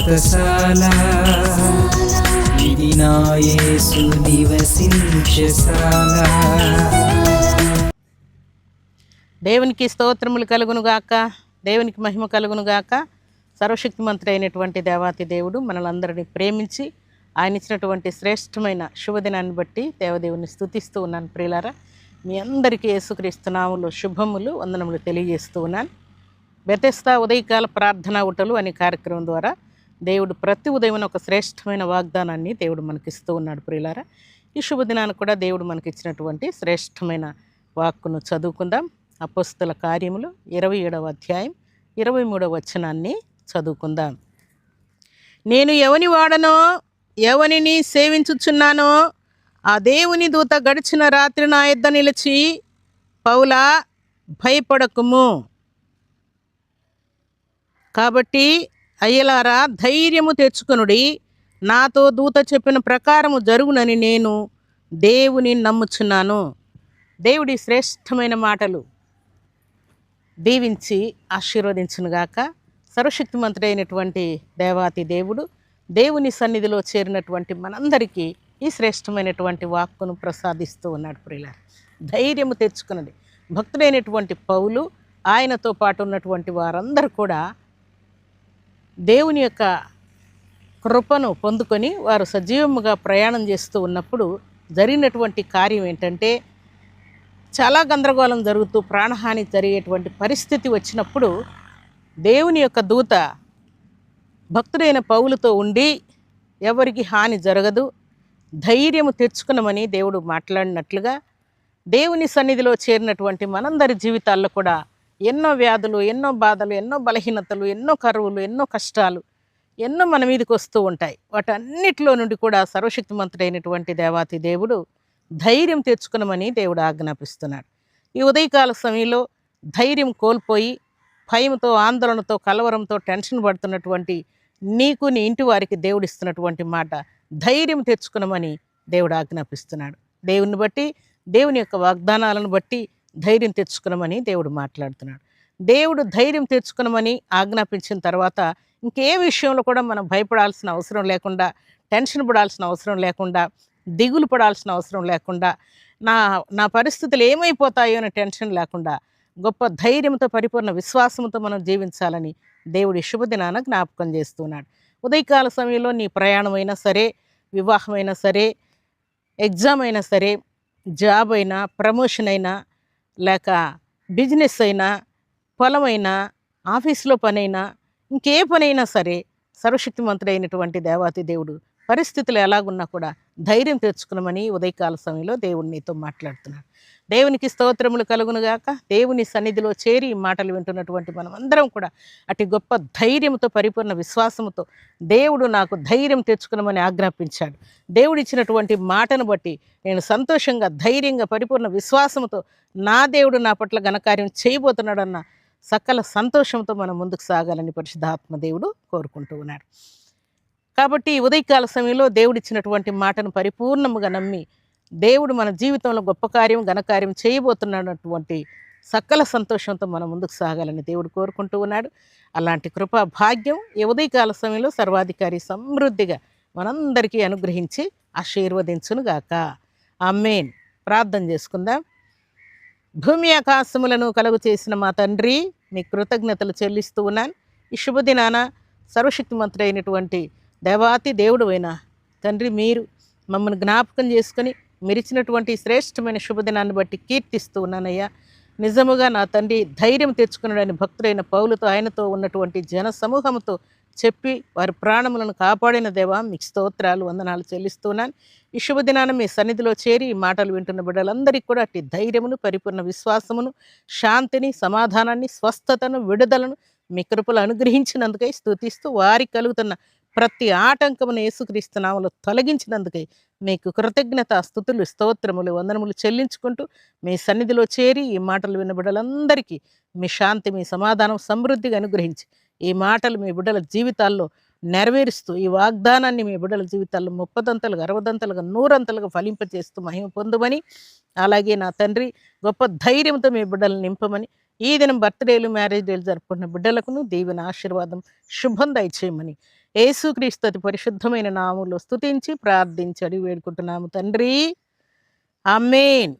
వ్రతశాల ఇది నా యేసు నివసించశాల. దేవునికి స్తోత్రములు కలుగునుగాక, దేవునికి మహిమ కలుగునుగాక. సర్వశక్తిమంతుడైనటువంటి దేవాతి దేవుడు మనలందరినీ ప్రేమించి ఆయన ఇచ్చినటువంటి శ్రేష్టమైన శుభదినాన్ని బట్టి దేవదేవుని స్తుతిస్తూ ఉన్నాను. ప్రియులారా, మీ అందరికీ యేసుక్రీస్తు నామములో శుభములు వందనములు తెలియజేస్తూ ఉన్నాను. బెతెస్దా ఉదయకాల ప్రార్థనా ఊటలు అనే కార్యక్రమం ద్వారా దేవుడు ప్రతి ఉదయం ఒక శ్రేష్టమైన వాగ్దానాన్ని దేవుడు మనకిస్తూ ఉన్నాడు. ప్రియులారా, ఈ శుభదినాన్ని కూడా దేవుడు మనకిచ్చినటువంటి శ్రేష్టమైన వాక్కును చదువుకుందాం. అపోస్తల కార్యములు 27వ అధ్యాయం 23వ వచనాన్ని చదువుకుందాం. నేను ఎవని వాడనో ఎవనిని సేవించుచున్నానో ఆ దేవుని దూత గడిచిన రాత్రి నా యొద్ద నిలిచి, పౌలా భయపడకుము, కాబట్టి అయ్యలారా ధైర్యము తెచ్చుకొనుడి, నాతో దూత చెప్పిన ప్రకారము జరుగునని నేను దేవుని నమ్ముచున్నాను. దేవుడి శ్రేష్టమైన మాటలు దీవించి ఆశీర్వదించునుగాక. సర్వశక్తిమంతుడైనటువంటి దేవాతి దేవుడు దేవుని సన్నిధిలో చేరినటువంటి మనందరికీ ఈ శ్రేష్టమైనటువంటి వాక్కును ప్రసాదిస్తూ ఉన్నాడు. ప్రియులారా, ధైర్యము తెచ్చుకున్నది. భక్తుడైనటువంటి పౌలు ఆయనతో పాటు ఉన్నటువంటి వారందరూ కూడా దేవుని యొక్క కృపను పొందుకొని వారు సజీవముగా ప్రయాణం చేస్తూ ఉన్నప్పుడు జరిగినటువంటి కార్యం ఏంటంటే, చాలా గందరగోళం జరుగుతూ ప్రాణహాని జరిగేటువంటి పరిస్థితి వచ్చినప్పుడు దేవుని యొక్క దూత భక్తుడైన పౌలుతో ఉండి ఎవరికి హాని జరగదు, ధైర్యము తెచ్చుకున్నామని దేవుడు మాట్లాడినట్లుగా దేవుని సన్నిధిలో చేరినటువంటి మనందరి జీవితాల్లో కూడా ఎన్నో వ్యాధులు, ఎన్నో బాధలు, ఎన్నో బలహీనతలు, ఎన్నో కరువులు, ఎన్నో కష్టాలు ఎన్నో మన మీదకి వస్తూ ఉంటాయి. వాటన్నిటిలో నుండి కూడా సర్వశక్తిమంతుడైనటువంటి దేవాతి దేవుడు ధైర్యం తెచ్చుకున్నామని దేవుడు ఆజ్ఞాపిస్తున్నాడు. ఈ ఉదయకాల సమయంలో ధైర్యం కోల్పోయి భయంతో, ఆందోళనతో, కలవరంతో, టెన్షన్ పడుతున్నటువంటి నీకు, నీ ఇంటి వారికి దేవుడు ఇస్తున్నటువంటి మాట, ధైర్యం తెచ్చుకున్నామని దేవుడు ఆజ్ఞాపిస్తున్నాడు. దేవుని బట్టి, దేవుని యొక్క వాగ్దానాలను బట్టి ధైర్యం తెచ్చుకున్నామని దేవుడు మాట్లాడుతున్నాడు. దేవుడు ధైర్యం తెచ్చుకున్నామని ఆజ్ఞాపించిన తర్వాత ఇంకే విషయంలో కూడా మనం భయపడాల్సిన అవసరం లేకుండా, టెన్షన్ పడాల్సిన అవసరం లేకుండా, దిగులు పడాల్సిన అవసరం లేకుండా, నా పరిస్థితులు ఏమైపోతాయో అనే టెన్షన్ లేకుండా గొప్ప ధైర్యంతో, పరిపూర్ణ విశ్వాసంతో మనం జీవించాలని దేవుడి శుభదినాన జ్ఞాపకం చేస్తున్నాడు. ఉదయకాల సమయంలో నీ ప్రయాణమైనా సరే, వివాహమైనా సరే, ఎగ్జామ్ అయినా సరే, జాబ్ అయినా, ప్రమోషన్ అయినా, లేక బిజినెస్ అయినా, పొలమైనా, ఆఫీస్లో పనైనా, ఇంకే పనైనా సరే, సర్వశక్తిమంతుడైనటువంటి దేవాతి దేవుడు పరిస్థితులు ఎలాగున్నా కూడా ధైర్యం తెచ్చుకున్నామని ఉదయకాల సమయంలో దేవుడు నీతో మాట్లాడుతున్నాడు. దేవునికి స్తోత్రములు కలుగునుగాక. దేవుని సన్నిధిలో చేరి ఈ మాటలు వింటున్నటువంటి మనం అందరం కూడా అటు గొప్ప ధైర్యంతో, పరిపూర్ణ విశ్వాసంతో దేవుడు నాకు ధైర్యం తెచ్చుకున్నామని ఆజ్ఞాపించాడు. దేవుడు ఇచ్చినటువంటి మాటను బట్టి నేను సంతోషంగా, ధైర్యంగా, పరిపూర్ణ విశ్వాసంతో నా దేవుడు నా పట్ల ఘనకార్యం చేయబోతున్నాడన్న సకల సంతోషంతో మనం ముందుకు సాగాలని పరిశుద్ధాత్మ దేవుడు కోరుకుంటూ ఉన్నాడు. కాబట్టి ఉదయకాల సమయంలో దేవుడిచ్చినటువంటి మాటను పరిపూర్ణముగా నమ్మి దేవుడు మన జీవితంలో గొప్ప కార్యం, ఘనకార్యం చేయబోతున్నటువంటి సకల సంతోషంతో మనం ముందుకు సాగాలని దేవుడు కోరుకుంటూ ఉన్నాడు. అలాంటి కృపా భాగ్యం ఈ ఉదయకాల సమయంలో సర్వాధికారి సమృద్ధిగా మనందరికీ అనుగ్రహించి ఆశీర్వదించునుగాక. ఆమేన్. ప్రార్థన చేసుకుందాం. భూమి ఆకాశములను కలుగు చేసిన మా తండ్రి, నీ కృతజ్ఞతలు చెల్లిస్తూ ఉన్నాను. ఈ శుభదినాన సర్వశక్తిమంతుడైనటువంటి దేవాతి దేవుడు అయినా తండ్రి, మీరు మమ్మల్ని జ్ఞాపకం చేసుకొని మీరిచ్చినటువంటి శ్రేష్టమైన శుభదినాన్ని బట్టి కీర్తిస్తూ ఉన్నానయ్యా. నిజముగా నా తండ్రి ధైర్యం తెచ్చుకున్నాడని భక్తుడైన పౌలుతో, ఆయనతో ఉన్నటువంటి జన సమూహంతో చెప్పి వారి ప్రాణములను కాపాడిన దేవా, మీకు స్తోత్రాలు, వందనాలు చెల్లిస్తున్నాను. ఈ శుభదినాన మీ సన్నిధిలో చేరి ఈ మాటలు వింటున్న బిడ్డలందరికీ కూడా అట్టి ధైర్యమును, పరిపూర్ణ విశ్వాసమును, శాంతిని, సమాధానాన్ని, స్వస్థతను, విడుదలను మీ కృపలు అనుగ్రహించినందుకై స్తుతిస్తూ, వారికి కలుగుతున్న ప్రతి ఆటంకమును యేసుక్రీస్తు నామములో తొలగించినందుకై మీకు కృతజ్ఞత, స్తుతులు, స్తోత్రములు, వందనములు చెల్లించుకుంటూ మీ సన్నిధిలో చేరి ఈ మాటలు విన్న బిడ్డలందరికీ మీ శాంతి, మీ సమాధానం సమృద్ధిగా అనుగ్రహించి ఈ మాటలు మీ బిడ్డల జీవితాల్లో నెరవేరుస్తూ ఈ వాగ్దానాన్ని మీ బిడ్డల జీవితాల్లో 30దంతలుగా, 60దంతలుగా, 100అంతలుగా ఫలింపచేస్తూ మహిమ పొందమని, అలాగే నా తండ్రి గొప్ప ధైర్యంతో మీ బిడ్డలను నింపమని, ఈ దినం బర్త్డేలు, మ్యారేజ్ డేలు జరుపుకున్న బిడ్డలకును దీవెన, ఆశీర్వాదం, శుభం దయచేయమని యేసుక్రీస్తు అతి పరిశుద్ధమైన నామములో స్తుతించి ప్రార్థించి అడిగి వేడుకుంటున్నాము తండ్రి. ఆమేన్.